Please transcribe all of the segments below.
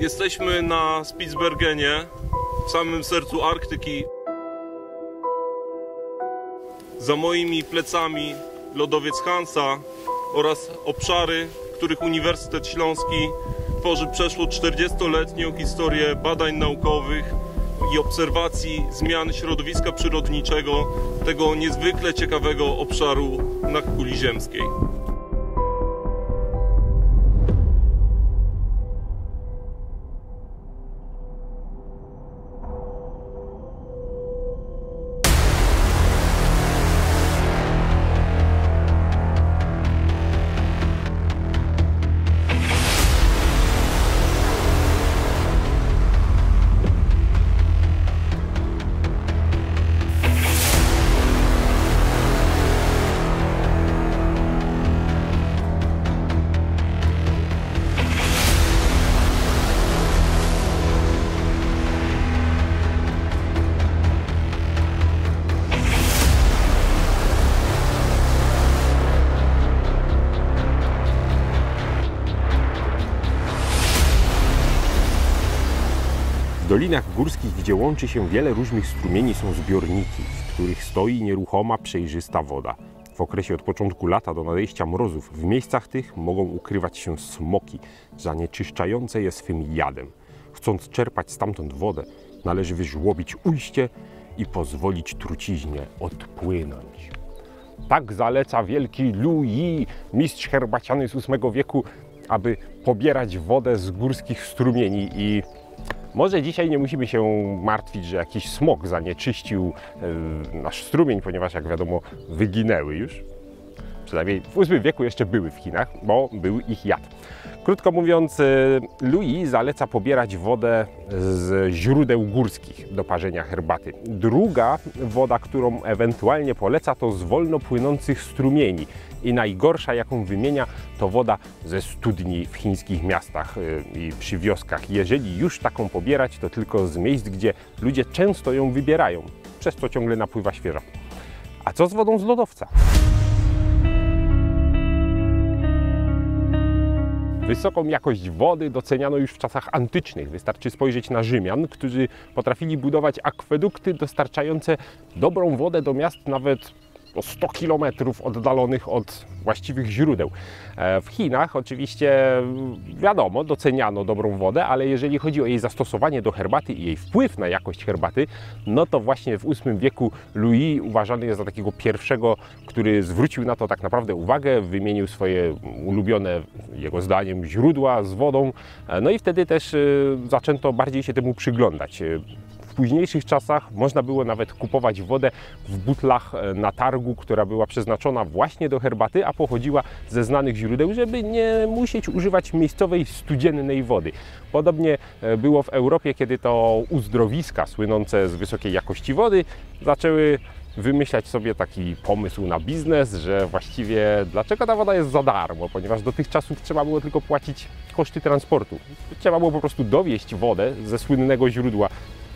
Jesteśmy na Spitsbergenie, w samym sercu Arktyki. Za moimi plecami lodowiec Hansa oraz obszary, w których Uniwersytet Śląski tworzy przeszło 40-letnią historię badań naukowych i obserwacji zmian środowiska przyrodniczego tego niezwykle ciekawego obszaru na kuli ziemskiej. W dolinach górskich, gdzie łączy się wiele różnych strumieni, są zbiorniki, w których stoi nieruchoma, przejrzysta woda. W okresie od początku lata do nadejścia mrozów w miejscach tych mogą ukrywać się smoki, zanieczyszczające je swym jadem. Chcąc czerpać stamtąd wodę, należy wyżłobić ujście i pozwolić truciźnie odpłynąć. Tak zaleca wielki Louis, mistrz herbaciany z VIII wieku, aby pobierać wodę z górskich strumieni. I może dzisiaj nie musimy się martwić, że jakiś smog zanieczyścił nasz strumień, ponieważ jak wiadomo wyginęły już. Przynajmniej w VIII wieku jeszcze były w Chinach, bo był ich jad. Krótko mówiąc, Louis zaleca pobierać wodę z źródeł górskich do parzenia herbaty. Druga woda, którą ewentualnie poleca, to z wolno płynących strumieni. I najgorsza, jaką wymienia, to woda ze studni w chińskich miastach i przy wioskach. Jeżeli już taką pobierać, to tylko z miejsc, gdzie ludzie często ją wybierają, przez co ciągle napływa świeża. A co z wodą z lodowca? Wysoką jakość wody doceniano już w czasach antycznych. Wystarczy spojrzeć na Rzymian, którzy potrafili budować akwedukty dostarczające dobrą wodę do miast nawet o 100 km oddalonych od właściwych źródeł. W Chinach oczywiście wiadomo, doceniano dobrą wodę, ale jeżeli chodzi o jej zastosowanie do herbaty i jej wpływ na jakość herbaty, no to właśnie w VIII wieku Louis uważany jest za takiego pierwszego, który zwrócił na to tak naprawdę uwagę, wymienił swoje ulubione, jego zdaniem, źródła z wodą, no i wtedy też zaczęto bardziej się temu przyglądać. W późniejszych czasach można było nawet kupować wodę w butlach na targu, która była przeznaczona właśnie do herbaty, a pochodziła ze znanych źródeł, żeby nie musieć używać miejscowej studziennej wody. Podobnie było w Europie, kiedy to uzdrowiska słynące z wysokiej jakości wody zaczęły wymyślać sobie taki pomysł na biznes, że właściwie dlaczego ta woda jest za darmo, ponieważ do tych czasów trzeba było tylko płacić koszty transportu. Trzeba było po prostu dowieźć wodę ze słynnego źródła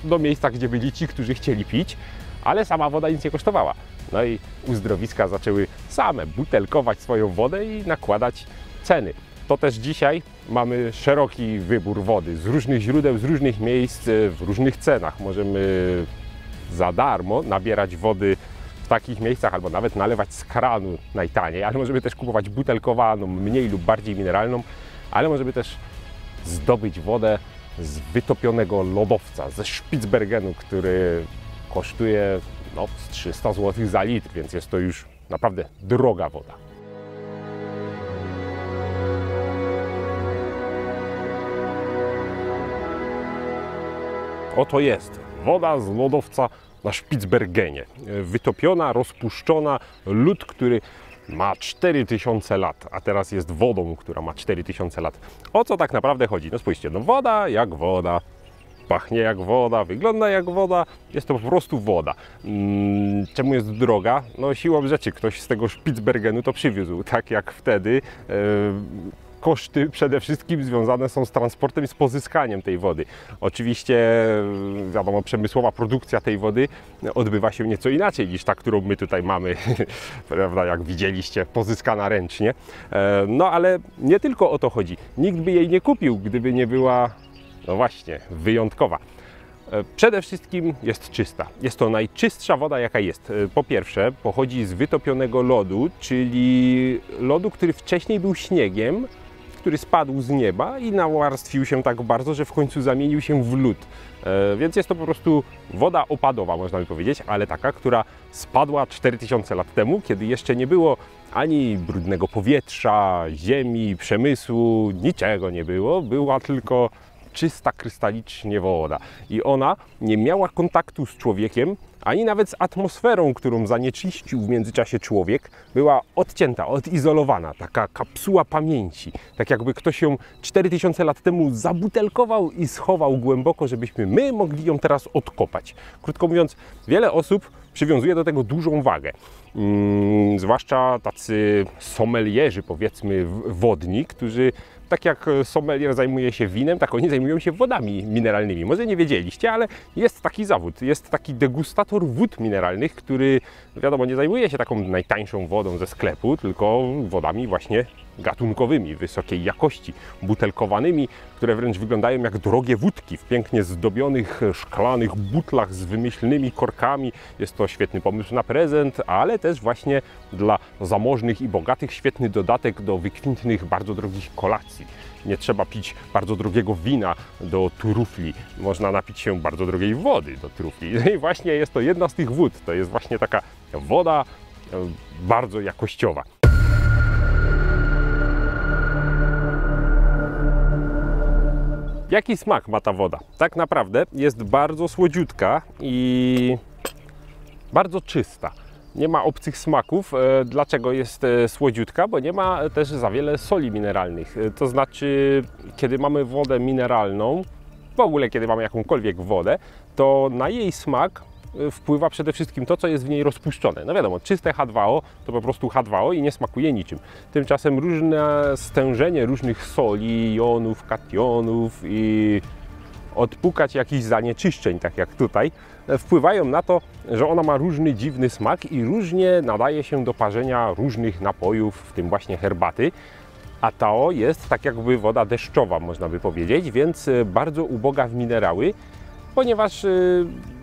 do miejsca, gdzie byli ci, którzy chcieli pić, ale sama woda nic nie kosztowała. No i uzdrowiska zaczęły same butelkować swoją wodę i nakładać ceny. To też dzisiaj mamy szeroki wybór wody z różnych źródeł, z różnych miejsc, w różnych cenach. Możemy za darmo nabierać wody w takich miejscach albo nawet nalewać z kranu najtaniej, ale możemy też kupować butelkowaną, mniej lub bardziej mineralną, ale możemy też zdobyć wodę z wytopionego lodowca, ze Spitsbergenu, który kosztuje no, 300 zł za litr, więc jest to już naprawdę droga woda. Oto jest woda z lodowca na Spitsbergenie. Wytopiona, rozpuszczona, lód, który ma 4000 lat, a teraz jest wodą, która ma 4000 lat. O co tak naprawdę chodzi? No spójrzcie, no woda jak woda, pachnie jak woda, wygląda jak woda, jest to po prostu woda. Czemu jest droga? No siłą rzeczy ktoś z tego Spitsbergenu to przywiózł, tak jak wtedy. Koszty przede wszystkim związane są z transportem i z pozyskaniem tej wody. Oczywiście, wiadomo, przemysłowa produkcja tej wody odbywa się nieco inaczej niż ta, którą my tutaj mamy, prawda, jak widzieliście, pozyskana ręcznie. No ale nie tylko o to chodzi. Nikt by jej nie kupił, gdyby nie była No właśnie, wyjątkowa. Przede wszystkim jest czysta. Jest to najczystsza woda, jaka jest. Po pierwsze, pochodzi z wytopionego lodu, czyli lodu, który wcześniej był śniegiem, który spadł z nieba i nawarstwił się tak bardzo, że w końcu zamienił się w lód. Więc jest to po prostu woda opadowa, można by powiedzieć, ale taka, która spadła 4000 lat temu, kiedy jeszcze nie było ani brudnego powietrza, ziemi, przemysłu, niczego nie było. Była tylko czysta, krystalicznie woda. I ona nie miała kontaktu z człowiekiem, ani nawet z atmosferą, którą zanieczyścił w międzyczasie człowiek. Była odcięta, odizolowana, taka kapsuła pamięci. Tak jakby ktoś ją 4000 lat temu zabutelkował i schował głęboko, żebyśmy my mogli ją teraz odkopać. Krótko mówiąc, wiele osób przywiązuje do tego dużą wagę. Zwłaszcza tacy sommelierzy, powiedzmy, wodni, którzy tak jak sommelier zajmuje się winem, tak oni zajmują się wodami mineralnymi. Może nie wiedzieliście, ale jest taki zawód. Jest taki degustator wód mineralnych, który, wiadomo, nie zajmuje się taką najtańszą wodą ze sklepu, tylko wodami właśnie gatunkowymi, wysokiej jakości, butelkowanymi, które wręcz wyglądają jak drogie wódki w pięknie zdobionych szklanych butlach z wymyślnymi korkami. Jest to świetny pomysł na prezent, ale też właśnie dla zamożnych i bogatych świetny dodatek do wykwintnych, bardzo drogich kolacji. Nie trzeba pić bardzo drogiego wina do trufli. Można napić się bardzo drogiej wody do trufli. I właśnie jest to jedna z tych wód. To jest właśnie taka woda bardzo jakościowa. Jaki smak ma ta woda? Tak naprawdę jest bardzo słodziutka i bardzo czysta. Nie ma obcych smaków. Dlaczego jest słodziutka? Bo nie ma też za wiele soli mineralnych. To znaczy, kiedy mamy wodę mineralną, w ogóle kiedy mamy jakąkolwiek wodę, to na jej smak wpływa przede wszystkim to, co jest w niej rozpuszczone. No wiadomo, czyste H2O to po prostu H2O i nie smakuje niczym. Tymczasem różne stężenie różnych soli, jonów, kationów i odpukać jakichś zanieczyszczeń, tak jak tutaj, wpływają na to, że ona ma różny dziwny smak i różnie nadaje się do parzenia różnych napojów, w tym właśnie herbaty. A to jest tak jakby woda deszczowa, można by powiedzieć, więc bardzo uboga w minerały, ponieważ,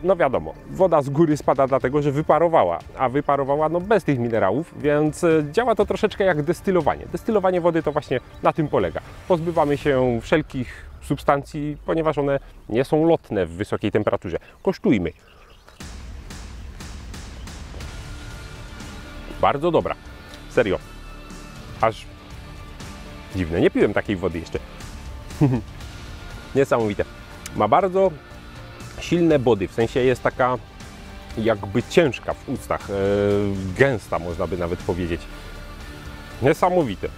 no wiadomo, woda z góry spada dlatego, że wyparowała, a wyparowała no bez tych minerałów, więc działa to troszeczkę jak destylowanie. Destylowanie wody to właśnie na tym polega. Pozbywamy się wszelkich substancji, ponieważ one nie są lotne w wysokiej temperaturze. Kosztujmy. Bardzo dobra. Serio. Aż dziwne. Nie piłem takiej wody jeszcze. Niesamowite. Ma bardzo silne body, w sensie jest taka jakby ciężka w ustach, gęsta można by nawet powiedzieć. Niesamowite.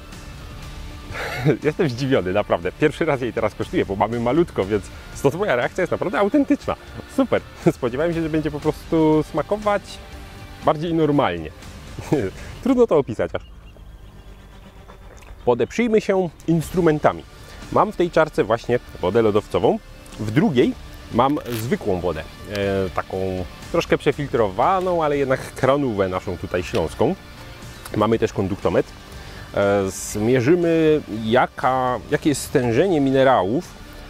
Jestem zdziwiony, naprawdę. Pierwszy raz jej teraz kosztuję, bo mamy malutko, więc stąd moja reakcja jest naprawdę autentyczna. Super. Spodziewałem się, że będzie po prostu smakować bardziej normalnie. Trudno to opisać aż. Podeprzyjmy się instrumentami. Mam w tej czarce właśnie wodę lodowcową, w drugiej mam zwykłą wodę, taką troszkę przefiltrowaną, ale jednak kranówę naszą tutaj śląską. Mamy też konduktometr. Zmierzymy, jakie jest stężenie minerałów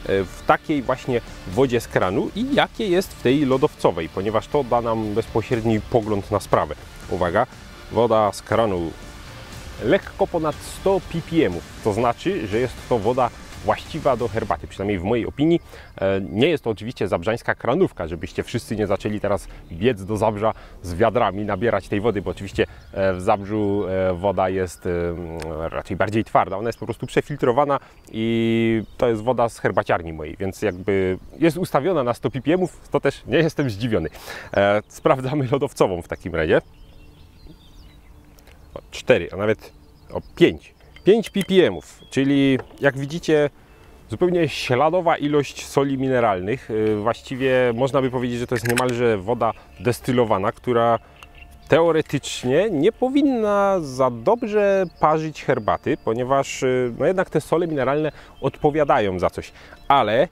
w takiej właśnie wodzie z kranu i jakie jest w tej lodowcowej, ponieważ to da nam bezpośredni pogląd na sprawę. Uwaga, woda z kranu lekko ponad 100 ppm, to znaczy, że jest to woda właściwa do herbaty, przynajmniej w mojej opinii. Nie jest to oczywiście zabrzańska kranówka, żebyście wszyscy nie zaczęli teraz biec do Zabrza z wiadrami, nabierać tej wody, bo oczywiście w Zabrzu woda jest raczej bardziej twarda. Ona jest po prostu przefiltrowana i to jest woda z herbaciarni mojej, więc jakby jest ustawiona na 100 ppm, to też nie jestem zdziwiony. Sprawdzamy lodowcową w takim razie. 4, a nawet 5 ppm, czyli jak widzicie zupełnie śladowa ilość soli mineralnych. Właściwie można by powiedzieć, że to jest niemalże woda destylowana, która teoretycznie nie powinna za dobrze parzyć herbaty, ponieważ no jednak te sole mineralne odpowiadają za coś. Ale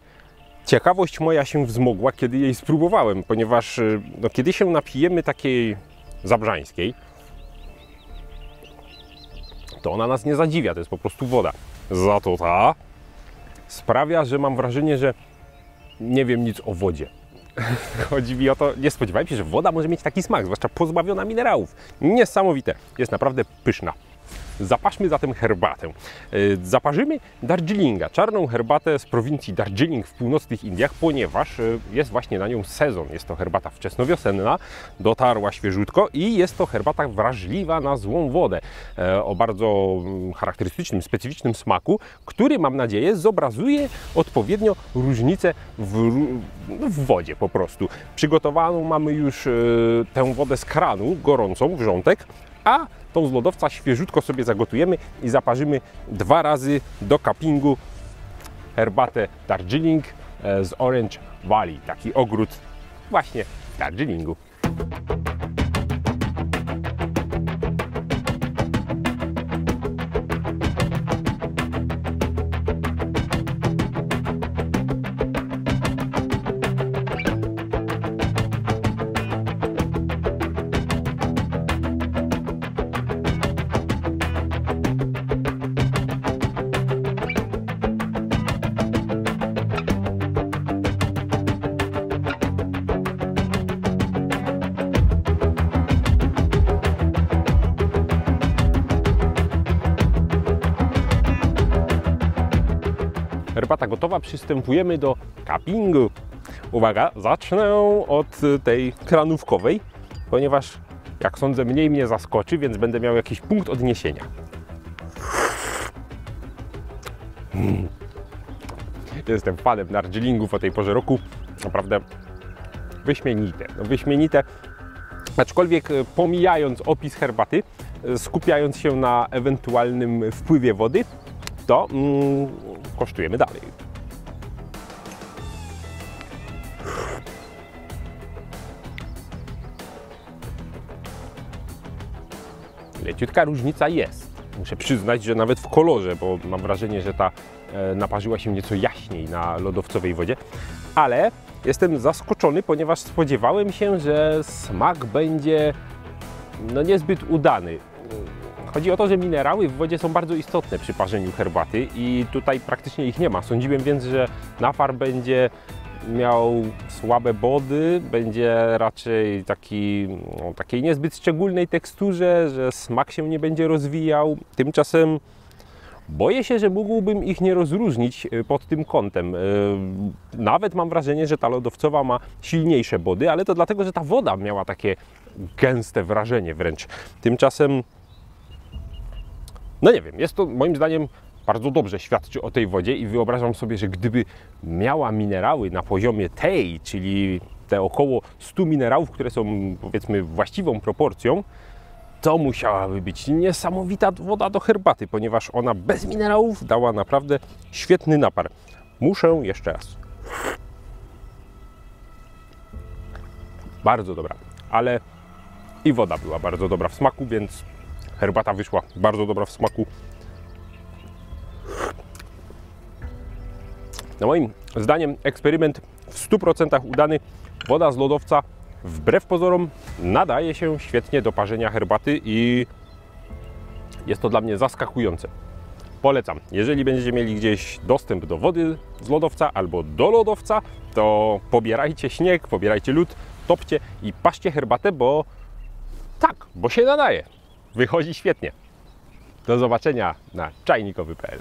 ciekawość moja się wzmogła, kiedy jej spróbowałem, ponieważ no, kiedy się napijemy takiej zabrzańskiej, to ona nas nie zadziwia, to jest po prostu woda. Za to ta sprawia, że mam wrażenie, że nie wiem nic o wodzie. Chodzi mi o to, nie spodziewałem się, że woda może mieć taki smak, zwłaszcza pozbawiona minerałów. Niesamowite, jest naprawdę pyszna. Zapaszmy zatem herbatę. Zaparzymy Darjeelinga, czarną herbatę z prowincji Darjeeling w północnych Indiach, ponieważ jest właśnie na nią sezon. Jest to herbata wczesnowiosenna, dotarła świeżutko i jest to herbata wrażliwa na złą wodę o bardzo charakterystycznym, specyficznym smaku, który, mam nadzieję, zobrazuje odpowiednio różnicę w wodzie po prostu. Przygotowaną mamy już tę wodę z kranu, gorącą, wrzątek, a tą z lodowca świeżutko sobie zagotujemy i zaparzymy 2 razy do cuppingu herbatę Darjeeling z Orange Valley, taki ogród właśnie w Darjeelingu. Herbata gotowa, przystępujemy do cuppingu. Uwaga, zacznę od tej kranówkowej, ponieważ jak sądzę mniej mnie zaskoczy, więc będę miał jakiś punkt odniesienia. Jestem fanem Darjeelingów o tej porze roku, naprawdę wyśmienite. Wyśmienite, aczkolwiek pomijając opis herbaty, skupiając się na ewentualnym wpływie wody, to kosztujemy dalej. Leciutka różnica jest. Muszę przyznać, że nawet w kolorze, bo mam wrażenie, że ta naparzyła się nieco jaśniej na lodowcowej wodzie, ale jestem zaskoczony, ponieważ spodziewałem się, że smak będzie niezbyt udany. Chodzi o to, że minerały w wodzie są bardzo istotne przy parzeniu herbaty i tutaj praktycznie ich nie ma. Sądziłem więc, że napar będzie miał słabe body, będzie raczej takiej niezbyt szczególnej teksturze, że smak się nie będzie rozwijał. Tymczasem boję się, że mógłbym ich nie rozróżnić pod tym kątem. Nawet mam wrażenie, że ta lodowcowa ma silniejsze body, ale to dlatego, że ta woda miała takie gęste wrażenie wręcz. Tymczasem no nie wiem, jest to moim zdaniem bardzo dobrze świadczy o tej wodzie i wyobrażam sobie, że gdyby miała minerały na poziomie tej, czyli te około 100 minerałów, które są powiedzmy właściwą proporcją, to musiałaby być niesamowita woda do herbaty, ponieważ ona bez minerałów dała naprawdę świetny napar. Muszę jeszcze raz. Bardzo dobra, ale i woda była bardzo dobra w smaku, więc herbata wyszła bardzo dobra w smaku. Na moim zdaniem eksperyment w 100% udany. Woda z lodowca wbrew pozorom nadaje się świetnie do parzenia herbaty i jest to dla mnie zaskakujące. Polecam. Jeżeli będziecie mieli gdzieś dostęp do wody z lodowca albo do lodowca, to pobierajcie śnieg, pobierajcie lód, topcie i parzcie herbatę, bo się nadaje. Wychodzi świetnie. Do zobaczenia na czajnikowy.pl.